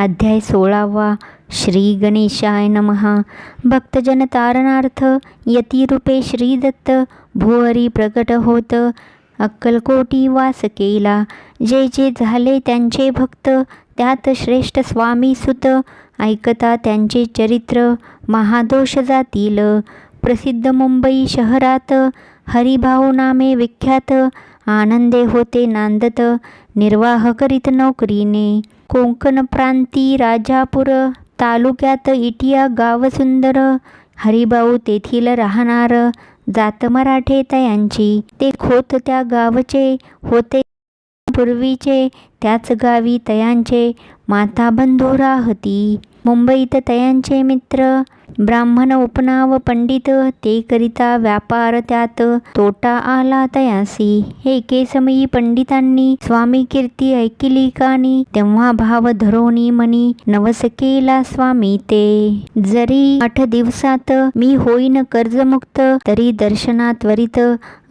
अध्याय 16 श्री गणेशाय नमः। भक्तजन तारणार्थ यतिरूपे श्रीदत्त भुवरी प्रकट होत अक्कलकोटी वास केला। जे जे झाले त्यांचे भक्त त्यात श्रेष्ठ स्वामी सुत ऐकता त्यांचे चरित्र महादोष जातील। प्रसिद्ध मुंबई शहरात हरिभाऊ नामे विख्यात आनंदे होते नांदत निर्वाह करीत नोकरीने। कोकण प्रांती राजापूर तालुक्यात इटिया गाव सुंदर हरिभाऊ तेथील राहणार जात मराठे तयांची। ते खोत त्या गावचे होते पूर्वीचे त्याच गावी तयांचे माता बंधू राहती। मुंबईत तयांचे मित्र ब्राह्मण उपनाव पंडित ते करिता व्यापार त्यात तोटा आला तयासी। एके समयी पंडितांनी स्वामी कीर्ती ऐकिली कानी तेव्हा भाव धरोनी मनी नवस केला स्वामी ते। जरी 8 दिवसात मी होईन कर्जमुक्त तरी दर्शना त्वरित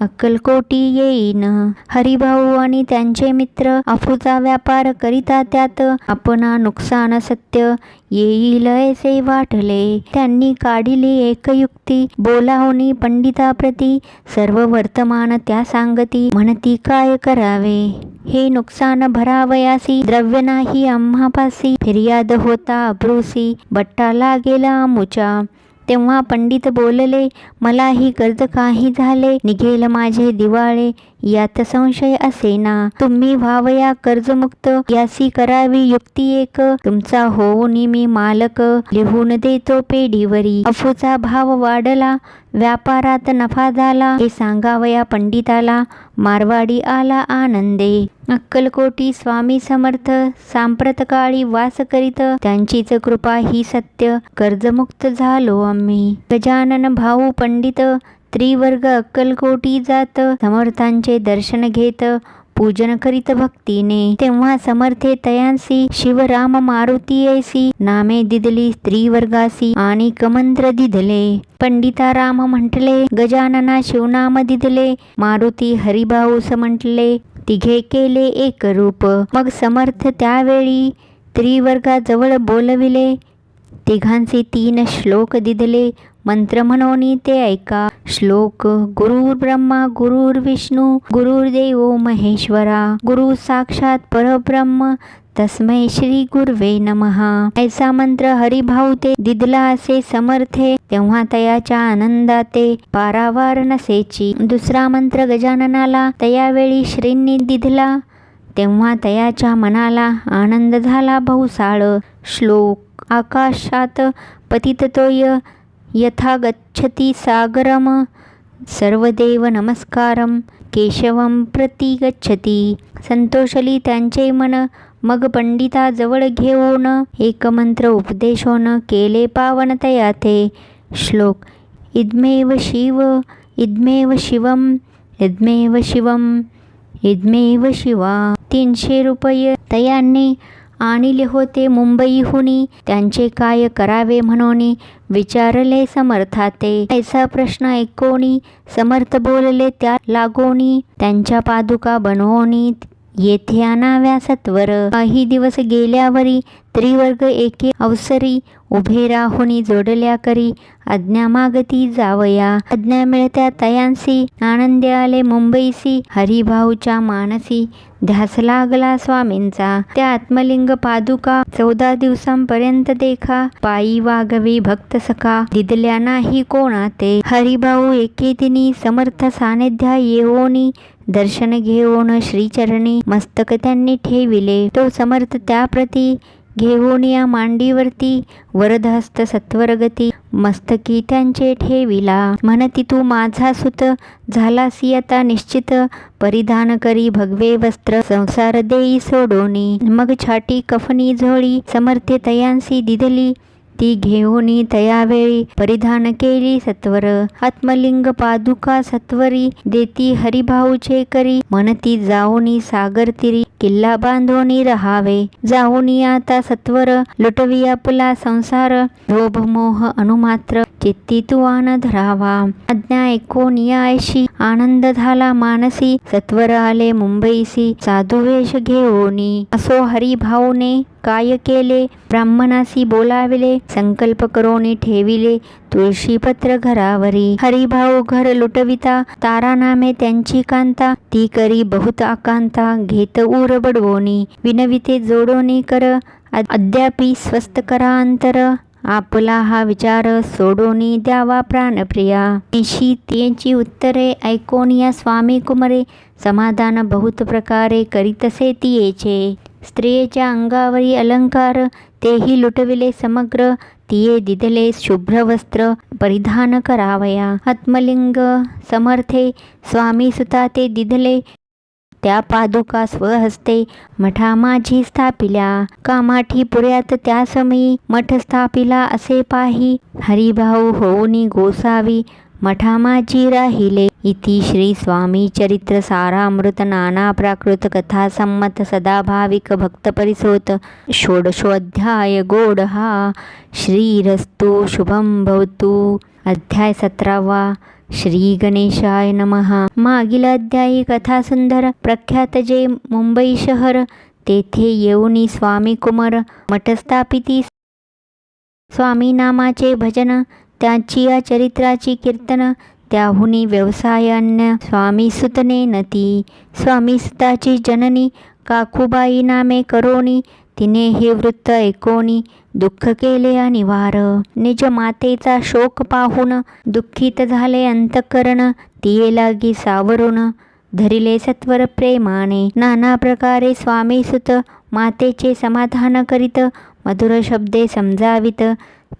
अक्कलकोटी येईन। हरिभाऊ आणि त्यांचे मित्र अफूचा व्यापार करिता त्यात आपणा नुकसान सत्य येईल ऐसे वाटले। त्यांनी काढिली एक युक्ती बोलावणी पंडिताप्रती सर्व वर्तमान त्या सांगती म्हणती काय करावे। हे नुकसान भरावयासी द्रव्य नाही आम्हापासी फिर्याद होता अब्रूसी बट्टा लागेला आमुचा। तेव्हा पंडित बोलले मलाही कर्ज काही झाले निघेल माझे दिवाळे यात संशय असेना। तुम्ही व्हावया कर्जमुक्त यासी करावी युक्ती एक तुमचा होऊनी मी मालक लिहून देतो पेढीवरी। अफूचा भाव वाढला व्यापारात नफा झाला हे सांगावया पंडिताला मारवाडी आला आनंदे। अक्कलकोटी स्वामी समर्थ सांप्रतकाळी वास करीत त्यांचीच कृपा ही सत्य कर्जमुक्त झालो आम्ही। गजानन भाऊ पंडित त्रिवर्ग अक्कलकोटी जात समर्थांचे दर्शन घेत पूजन करीत भक्तीने। तेव्हा समर्थे तयांसी शिवराम मारुती ऐसी नामे दिदली त्रिवर्गासी आणि कमंत्र दिदले। पंडिता राम म्हटले गजानना शिवनाम दिदले मारुती हरिभाऊस म्हटले तिघे केले एक रूप। मग समर्थ त्यावेळी त्रिवर्गाजवळ बोलविले तिघांचे 3 श्लोक दिदले मंत्र म्हणून ते ऐका। श्लोक गुरुर् ब्रह्मा गुरुर्विष्णू गुरुर्देवो महेश्वरा गुरु साक्षात परब्रह्म तस्मै श्री गुरवे नमः। ऐसा मंत्र हरिभाऊ ते दिदला असे समर्थे तेव्हा तयाच्या आनंदाते पारावार नसेची। दुसरा मंत्र गजाननाला तयावेळी श्रींनी दिदला तेव्हा तयाच्या मनाला आनंद झाला बहुसाळ। श्लोक आकाशात पतिततोय यथा गच्छति सागरम सर्वदेव नमस्कारम केशवम प्रति गच्छति। संतोषली त्यांचे मन मग पंडिता जवळ घेऊन एक मंत्र उपदेशोन केले पावन तयाथे। श्लोक इदमेव शिव इदमेव शिवम इदमेव शिवम इदमेव शिवा। 300 रुपये तयांनी आणले होते मुंबईहुनी त्यांचे काय करावे म्हणून विचारले समर्थाते। ऐसा प्रश्न ऐकोनी समर्थ बोलले त्या लागोनी त्यांच्या पादुका बनवोनी येथे आणाव्या सत्वर। काही दिवस गेल्यावरी त्रिवर्ग एके अवसरी उभे राहुनी जोडल्या करी आज्ञा मागती जावया। आज्ञा मिळत्या तयांसी आनंदे आले मुंबईसी हरिभाऊच्या मानसी ध्यास लागला स्वामींचा। त्या आत्मलिंग पादुका 14 दिवसांपर्यंत देखा पायी वागवी भक्त सखा दिदल्या नाही कोणा ते। हरिभाऊ एके दिनी समर्थ सानिध्या येऊनी दर्शन घेऊन श्रीचरणी मस्तक त्यांनी ठेविले। तो समर्थ त्याप्रती घेऊन या मांडीवरती वरदहस्त सत्वरगती मस्तकी त्यांचे ठेविला। म्हणती तू माझा सुत झालासी आता निश्चित परिधान करी भगवे वस्त्र संसार देई सोडोनी। मग छाटी कफनी झोळी समर्थे तयांसी दिदली ती घेऊनी तयावेळी परिधान केली सत्वर। आत्मलिंग पादुका सत्वरी देती हरिभाऊचे करी म्हणती जाऊनी सागर तिरी किल्ला बांधोनी रहावे। जाऊनी आता सत्वर लुटवी आपला संसार लोभ मोह अनुमात्र चित्ती तू आन धरावा. आज्ञा ऐकून यायशी आनंद झाला मानसी. सत्वर आले मुंबईसी साधू वेश घेऊनी. असो हरिभाऊने काय केले ब्राह्मणासी बोलाविले. संकल्प करोनी ठेविले तुळशीपत्र घरावरी. हरिभाऊ घर लुटविता तारानामे त्यांची कांता. ती करी बहुत आकांता घेत उर बडवोनी. विनविते जोडोनी कर अद्यापि स्वस्त करा अंतर. आपला हा विचार सोडोनी द्यावा प्राणप्रिया. निशी त्यांची उत्तरे ऐकोन या स्वामी कुमरे. समाधान बहुत प्रकारे करीतसे तियेचे. स्त्रियेच्या अंगावरी अलंकार तेही लुटविले समग्र. तिये दिदले शुभ्र वस्त्र परिधान करावया. आत्मलिंग समर्थे स्वामी सुता ते दिदले. त्या पादुका स्वहस्ते मठा माझी स्थापिल्या. कामाठी पुऱ्यात त्या समयी मठ स्थापिला असे पाही. हरिभाऊ होऊनी गोसावी मठा माझी राहिले. इति श्री स्वामी चरित्र सारामृत नाना प्राकृत कथा संमत सदाभाविक भक्त परिसोत षोडशोऽध्याय गोडहा. श्रीरस्तु शुभं भवतु. अध्याय 17. श्री गणेशाय नमः. मागील अध्यायी कथा सुंदर. प्रख्यात जे मुंबई शहर तेथे येऊनी स्वामी कुमार मठ स्थापिती. स्वामी नामाचे भजन त्याची या चरित्राची कीर्तन. त्याहुनी व्यवसाय अन्य स्वामी सुतने नती. स्वामी सुताची जननी काकुबाई नामे करोनी. तिने हे वृत्त ऐकोनी दुःख केले अनिवार. निज मातेचा शोक पाहून दुःखित झाले अंतःकरण. तिये लागी सावरून धरिले सत्वर प्रेमाने. नाना प्रकारे स्वामी सुत मातेचे समाधान करीत. मधुर शब्दे समजावित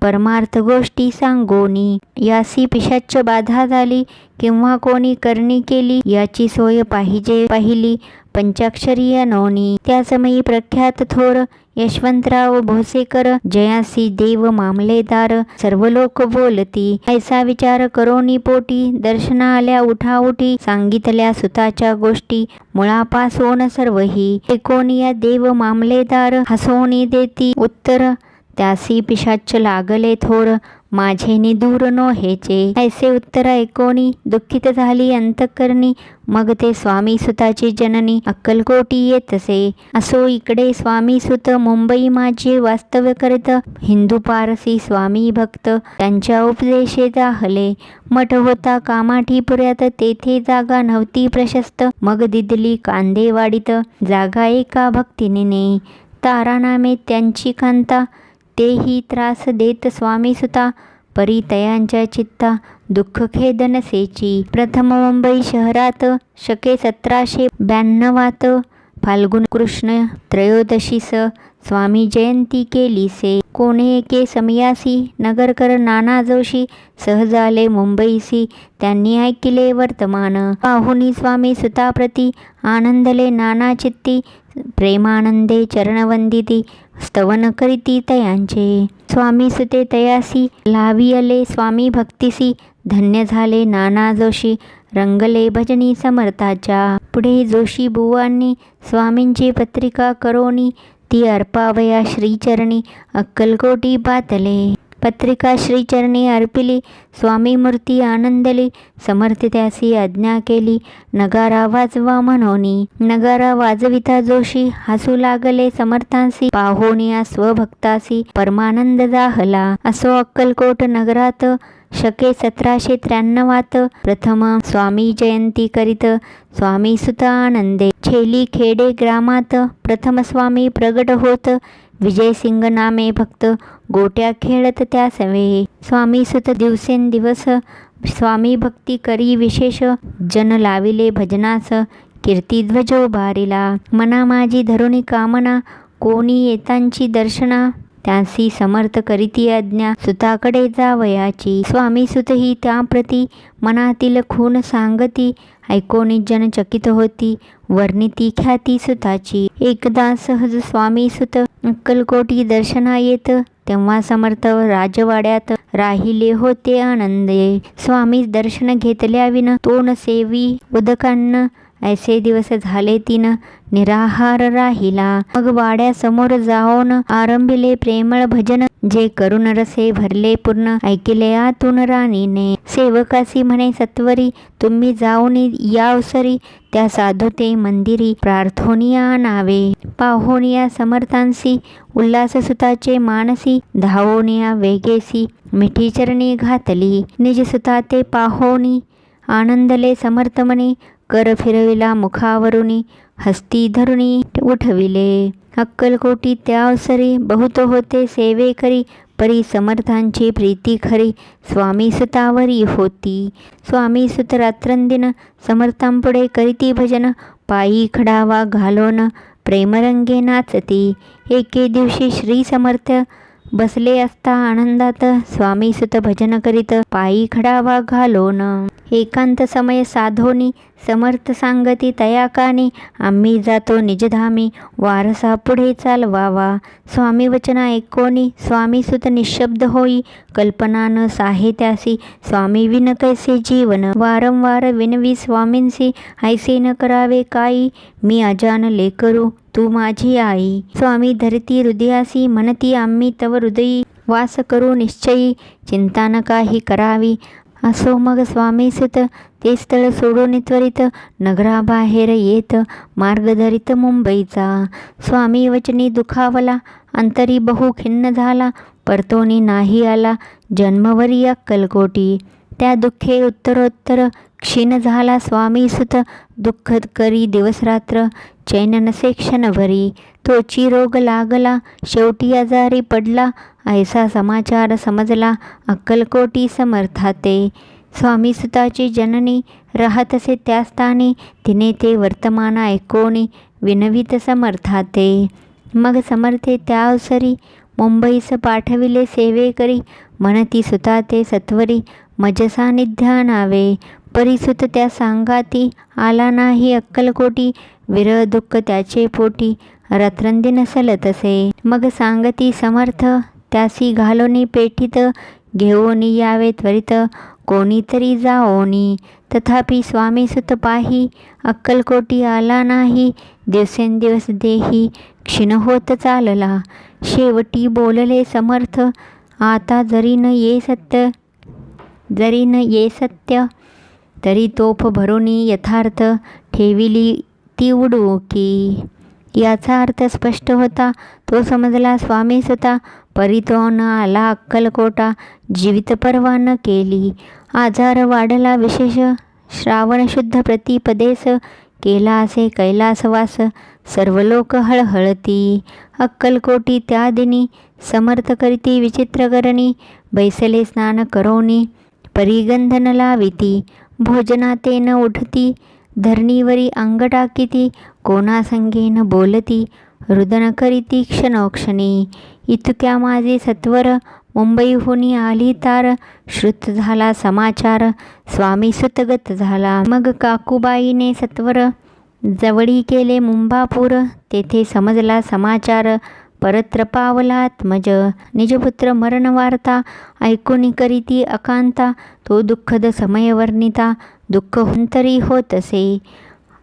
परमार्थ गोष्टी सांगोनी. यासी पिशाच्च बाधा झाली किंवा कोणी करणी केली याची सोय पाहिली पंचाक्षरी अनोनी. त्या समयी प्रख्यात थोर यशवंतराव भोसेकर जयासी देव मामलेदार सर्व लोक बोलती. ऐसा विचार करोनी पोटी दर्शना आल्या उठाउठी. सांगितल्या सुताच्या गोष्टी मुळापासून सर्वही. ऐकोनी या देव मामलेदार हसोनी देती उत्तर. त्यासी पिशाच्च लागले थोर माझेनी दूर नो हेचे. ऐसे उत्तर ऐकोनी दुःखित झाली अंतःकरणी. मग ते स्वामी सुताची जननी अक्कलकोटी येतसे. असो इकडे स्वामी सुत मुंबई माझे वास्तव्य करीत. हिंदू पारसी स्वामी भक्त त्यांच्या उपदेशे जाहले. मठ होता कामाठीपुऱ्यात तेथे जागा नव्हती प्रशस्त. मग दिदली कांदेवाडीत जागा एका भक्तिनीने. तारानामे त्यांची कांता. तेही त्रास देत स्वामी सुता. परी तयांच्या चित्ता दुःख खेदनसेची. प्रथम मुंबई शहरात शके 1792 फाल्गुन कृष्ण त्रयोदशीस स्वामी जयंती केलीसे. कोणे एके समयासी नगरकर नाना जोशी सहज आले मुंबईसी. त्यांनी ऐकिले वर्तमान. पाहुनी स्वामी सुताप्रती आनंदले नाना चित्ती. प्रेमानंदे चरणवंदिती स्तवन करीती तयांचे. स्वामी सुते तयासी लावियले स्वामी भक्तिसी. धन्य झाले नाना जोशी रंगले भजनी समर्थाच्या. पुढे जोशी बुवांनी स्वामींची पत्रिका करोनी ती अर्पावया श्रीचरणी अक्कलकोटी बातले. पत्रिका श्रीचरणी अर्पिली. स्वामी मूर्ती आनंदली. समर्थ त्यासी आज्ञा केली नगारा वाजवा म्हणोनी. नगारा वाजविता जोशी हसू लागले समर्थांसी. पाहोनिया स्वभक्तासी परमानंद जाहला. असो अक्कलकोट नगरात शके 1793 प्रथम स्वामी जयंती करीत स्वामी सुत आनंदे. छेली खेडे ग्रामात प्रथम स्वामी प्रगट होत. विजयसिंग नामे भक्त गोट्या खेळत त्या सवे. स्वामी सुत दिवसेंदिवस स्वामी भक्ती करी विशेष. जन लाविले भजनास कीर्तिध्वजो बारिला. मना माझी धरुणी कामना कोणी येतांची दर्शना. त्यासी समर्थ करीती आज्ञा सुताकडे जावयाची. स्वामी सुतही त्याप्रती मनातील खून सांगती. ऐकोनी जन चकित होती वर्णिती ख्याती सुताची. एकदा सहज स्वामी सुत अक्कलकोटी दर्शना येत. तेव्हा समर्थ राजवाड्यात राहिले होते आनंदे. स्वामी दर्शन घेतल्याविन तोंड सेवी उदकान्न ऐसे दिवस झाले 3 निराहार राहिला. मग वाड्यासमोर जाऊन आरंभिले प्रेमळ भजन, जे करुण रसे भरले पूर्ण. ऐकिले आतून राणीने, सेवकासी म्हणे सत्वरी, तुम्ही जाऊन यावसरी. त्या साधू ते मंदिरी, प्रार्थोनिया नावे. पाहोनिया समर्थांसी, उल्हास सुताचे मानसी. धावोनिया वेगेसी, मिठी चरणी घातली. निज सुता ते पाहोनी, आनंदले समर्थमनी. कर फिरविला मुखावरुनी, हस्ती धरुणी उठविले. अक्कलकोटी त्यावसरी, बहुत होते सेवे करी. परी समर्थांची प्रीती खरी, स्वामी सुतावरी होती. स्वामी सुत रात्रंदिन, समर्थांपुढे करीती भजन. पायी खडावा घालोन, प्रेमरंगे नाचती. एके दिवशी श्री समर्थ बसले असता आनंदात, स्वामी सुत भजन करीत पायी खडावा घालोन. एकांत समय साधोनी, समर्थ सांगती तया कानी. आम्ही जातो निजधामी, वारसा पुढे चालवावा. स्वामी वचना ऐकोनी, स्वामी सुत निशब्द होई. कल्पना न साहे त्यासी, स्वामी विन कैसे जीवन. वारंवार विनवी स्वामींसी, ऐसे न करावे काई. मी अजान लेकरू, तू माझी आई. स्वामी धरती हृदयासी, म्हणती आम्ही तव हृदयी. वास करू निश्चयी, चिंता न काही करावी. असो मग स्वामी सुत, ते स्थळ सोडून त्वरित. नगराबाहेर येत, मार्ग धरित मुंबईचा. स्वामी वचनी दुखावला, अंतरी बहु खिन्न झाला. परतोनी नाही आला, जन्मवरी अक्कलकोटी. त्या दुःखे उत्तरोत्तर क्षीण झाला स्वामी सुत. दुःख करी दिवसरात्र, चैन नसे क्षणभरी. तोची रोग लागला, शेवटी आजारी पडला. ऐसा समाचार समजला, अक्कलकोटी समर्थाते. स्वामी सुताची जननी राहतसे त्या स्थानी. तिने ते वर्तमान ऐकोनी, विनवित समर्थाते. मग समर्थे त्यावसरी, मुंबईस पाठविले सेवे करी. म्हणती सुता ते सत्वरी, मज सानिध्या नावे. परिसुत त्या सांगाती, आला नाही अक्कलकोटी. विरह दुःख त्याचे पोटी, रात्रंदिन सलतसे. मग सांगती समर्थ, त्यासी घालोनी पेटीत. घेऊनी यावे त्वरित, कोणीतरी जाओनी. तथापि स्वामी सुत पाही, अक्कलकोटी आला नाही. दिवसेंदिवस देही क्षीण होत चालला. शेवटी बोलले समर्थ, आता जरी न ये सत्य, तरी तोफ भरोनी यथार्थ. ठेविली ती उडुकी. याचा अर्थ स्पष्ट होता, तो समजला स्वामी सुता. परितो न आला अक्कलकोटा, जीवित परवा न केली. आजार वाढला विशेष, श्रावण शुद्ध प्रतिपदेस. केला असे कैलासवास, सर्व लोक हळहळती. अक्कलकोटी त्या दिनी, समर्थ करीती विचित्र करणी. बैसले स्नान करोनी, परिगंधन लाविती. भोजनाते न उठती, धरणीवरी अंग टाकीती. कोणासंगेन बोलती, रुदन करीती क्षणोक्षणी. इतक्या माझे सत्वर, मुंबईहून आली तार. श्रुत झाला समाचार, स्वामी सुतगत झाला. मग काकूबाईने सत्वर जवळी केले मुंबापूर. तेथे समजला समाचार, परत्र पावला आत्मज. निजपुत्र मरण वार्ता, ऐकून करीती अकांता. तो दुःखद समय वर्णिता, दुःख हुंतरी होतसे.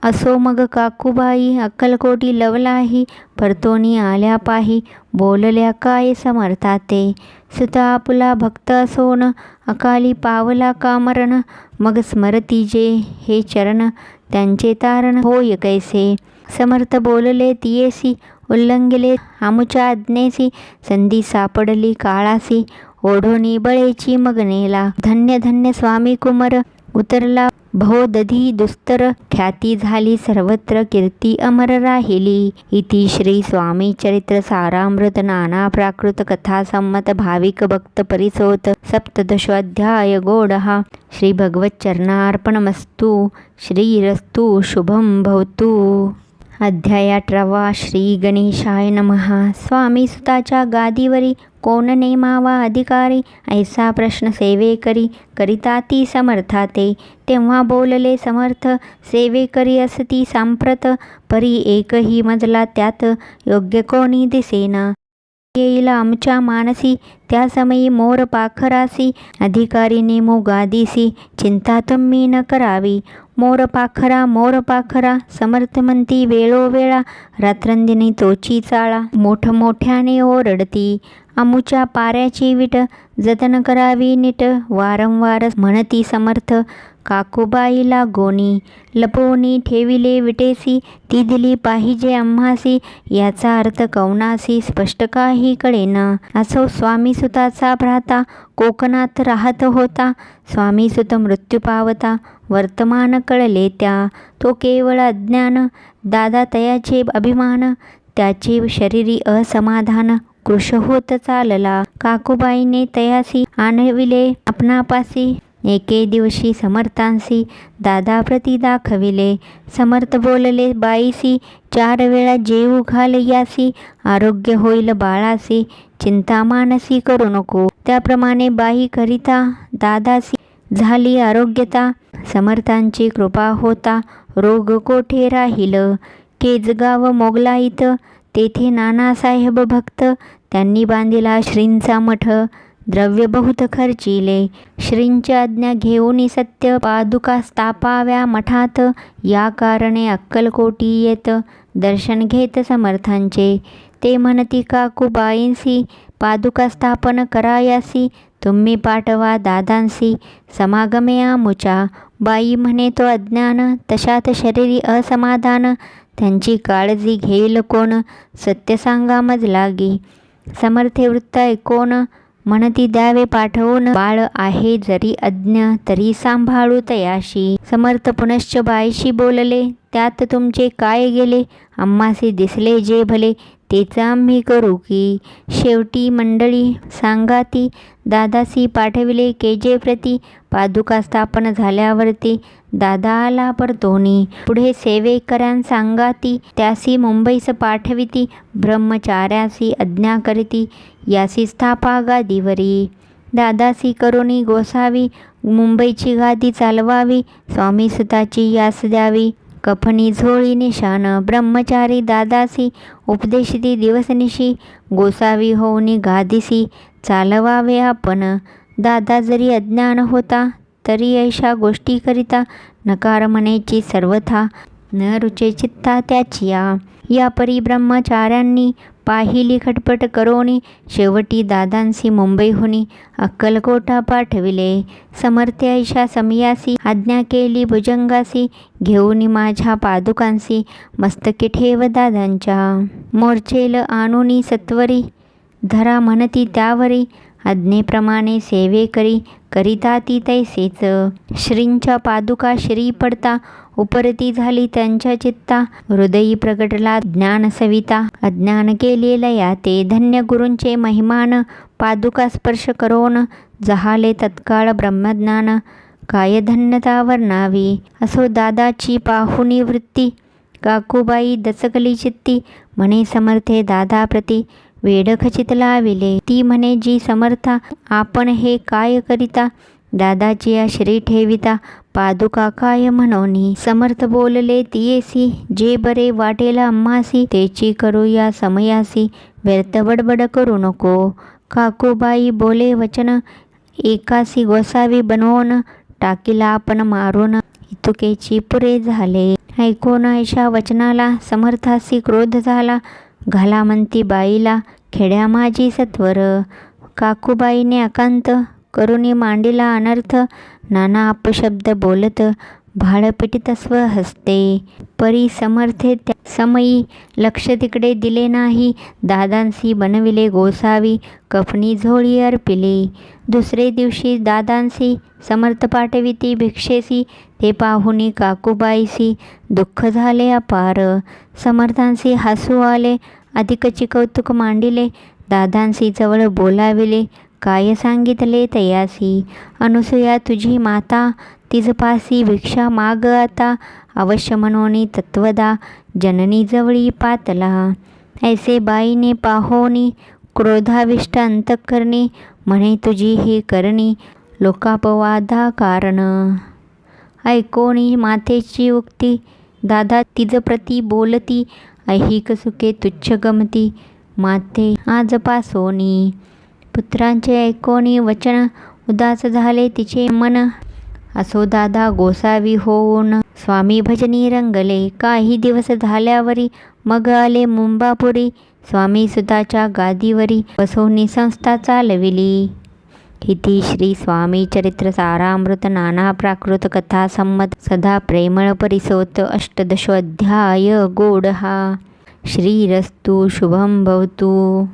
असो मग काकूबाई, अक्कलकोटी लवलाही. परतोनी आल्या पाही, बोलल्या काय समर्थाते. सुता आपुला भक्त असोन, अकाली पावला का मरण. मग स्मरती जे हे चरण, त्यांचे तारण होय कैसे. समर्थ बोलले तियेसी, उल्लंघिले आमुच्या आज्ञेसी. संधी सापडली काळासी, ओढोनी बळेची मग नेला. धन्य धन्य स्वामी कुमर, उतरला भवदधी दुस्तर. ख्याती झाली सर्वत्र, कीर्ती अमर राहिली. इति श्री स्वामी चरित्र सारामृत नाना प्राकृत कथा संमत भाविक भक्त परिसोत सप्तदशोऽध्याय गौडः. श्री भगवत चरणार्पणमस्तु. श्रीरस्तु शुभं भवतु. अध्याय 18. श्री गणेशाय नमः. स्वामी सुताच्या गादीवरी कोण नेमावा अधिकारी, ऐसा प्रश्न सेवेकरी करिता ती समर्थाते. तेव्हा बोलले समर्थ, सेवेकरी असती सांप्रत. परी एकही मजला त्यात, योग्य कोणी दिसेना. येईल आमच्या मानसी, त्या समयी मोर पाखरासी, अधिकारी नेमू गादीसी, चिंता तुम्ही न करावी. मोर पाखरा समर्थ म्हणती वेळोवेळा, रात्रंदिनी तोची चाळा. मोठमोठ्याने ओरडती, अमुच्या पाऱ्याची विट, जतन करावी नीट. वारंवार म्हणती समर्थ, काकूबाईला गोनी, लपवूनी ठेविले विटेसी, ती दिली पाहिजे आम्हासी. याचा अर्थ कौनासी स्पष्ट काही कळेना. असो स्वामीसुताचा भ्राता, कोकणात राहत होता. स्वामीसुत मृत्यू पावता, वर्तमान कळले त्या. तो केवळ अज्ञान, दादा तयाचे अभिमान, त्याचे शरीरी असमाधान. कृश होत चालला, काकूबाईने तयासी आणविले आपणापासी. एके दिवशी समर्थांसी दादाप्रती दाखविले. समर्थ बोलले बाईसी, 4 वेळा जेवू घाल यासी, आरोग्य होईल बाळासी, चिंता मानसी करू नको. त्याप्रमाणे बाई करिता दादासी झाली आरोग्यता. समर्थांची कृपा होता, रोग कोठे राहिल. केजगाव मोगलाईत, तेथे नानासाहेब भक्त, त्यांनी बांधिला श्रींचा मठ. द्रव्य बहुत खर्चिले, श्रींची आज्ञा घेऊन सत्य पादुका स्थापाव्या मठात. या कारणे अक्कलकोटी येत, दर्शन घेत समर्थांचे. ते म्हणती काकूबाईंसी, पादुका स्थापन करायासी, तुम्ही पाठवा दादांसी, समागमे आमुच्या. बाई म्हणे तो अज्ञान, तशात शरीरी असमाधान, त्यांची काळजी घेईल कोण, सत्य सांगा मज लागी. समर्थे वृत्त ऐकोन, म्हणती द्यावे पाठवून, बाळ आहे जरी अज्ञ, तरी सांभाळू तयाशी. समर्थ पुनश्च बाईशी बोलले, त्यात तुमचे काय गेले, आम्हासी दिसले जे भले, तेच आम्ही करू की. शेवटी मंडळी सांगाती, दादासी पाठविले केजे प्रती. पादुका स्थापन झाल्यावरती दादा आला परतोनी. पुढे सेवेकऱ्यां सांगाती, त्यासी मुंबईस पाठविती. ब्रह्मचार्यासी आज्ञा करीती, यासी स्थापा गादीवरी. दादासी करुणी गोसावी, मुंबईची गादी चालवावी. स्वामी सुताची यास द्यावी, कफनी झोळी निशान. ब्रह्मचारी दादासी उपदेशिती दिवसनिशी, गोसावी होऊनी गादीसी चालवावे आपण. दादा जरी अज्ञान होता, तरी ऐशा गोष्टी करिता. नकार म्हणेची सर्वथा, न रुचे चित्ता त्याचिया. या परी ब्रह्मचार्यांनी पाहिली खटपट करोनी. शेवटी दादांसी मुंबईहुनी अक्कलकोटा पाठविले. समर्थ ऐशा समयासी आज्ञा केली भुजंगासी. घेऊन माझ्या पादुकांसी, मस्तकी ठेव दादांच्या. मोर्चेल आणुनी सत्वरी, धरा म्हणती त्यावरी. आज्ञेप्रमाणे सेवे करिता ती तैसेच. श्रींच्या पादुका श्री पडता, उपरती झाली त्यांच्या चित्ता. हृदयी प्रगटला ज्ञान सविता, अज्ञान केलेल्या या ते. धन्य गुरूंचे महिमान, पादुका स्पर्श करोन, जहाले तत्काळ ब्रह्मज्ञान. काय धन्यता वर्णावी. असो दादाची पाहुनी वृत्ती, काकूबाई दचकली चित्ती. म्हणे समर्थे दादाप्रती, वेड खचित लाविले. ती म्हणे जी समर्था, आपण हे काय करिता. दादाची या श्री ठेविता, पादुका काय म्हणोनी. समर्थ बोलले तियेसी, जे बरे वाटेल आम्हासी, तेची करू या समयासी. व्यर्थ बडबड करू नको. काकूबाई बोले वचन, एकासी गोसावी बनवून. टाकीला आपण मारून, इतुकेची पुरे झाले. ऐकून ऐशा वचनाला समर्थासी क्रोध झाला. घाला म्हणती बाईला, खेड्या माझी सत्वर. काकूबाईने अकांत करुणी मांडिला अनर्थ. नाना अपशब्द बोलत, भाळ पिटीत स्व हसते. परी समर्थे त्या समयी लक्ष तिकडे दिले नाही. दादांसी बनविले गोसावी, कफनी झोळी अर्पिली. दुसरे दिवशी दादांसी समर्थ पाठविती भिक्षेसी. ते पाहुनी काकूबाईसी दुःख झाले अपार. समर्थांसी हसू आले, अधिकची कौतुक मांडिले. दादांसी जवळ बोलाविले, काय सांगितले तयासी. अनुसूया तुझी माता, तिजपासी भिक्षा माग आता. अवश्य म्हणोनी तत्वदा, जननी जवळी पातला. ऐसे बाईने पाहोनी, क्रोधाविष्ट अंतःकरणी. म्हणे तुझी ही करणी, लोकापवादा कारण. ऐकोनी मातेची उक्ती, दादा तिजप्रती बोलती. ऐहिक सुखे तुच्छ गमती, माते आजपासोनी. पुत्रांचे ऐकोनी वचन उदास झाले तिचे मन. असो दादा गोसावी होऊन स्वामी भजनी रंगले. काही दिवस झाल्यावरी मग आले मुंबापुरी. स्वामी सुताच्या गादीवरी बसवून संस्था चालविली. इति श्री स्वामी चरित्र सारामृत नाना प्राकृत कथा संमत सदा प्रेमळ परिसोत अष्टदशोऽध्याय गोडहा. श्रीरस्तु शुभं भवतु.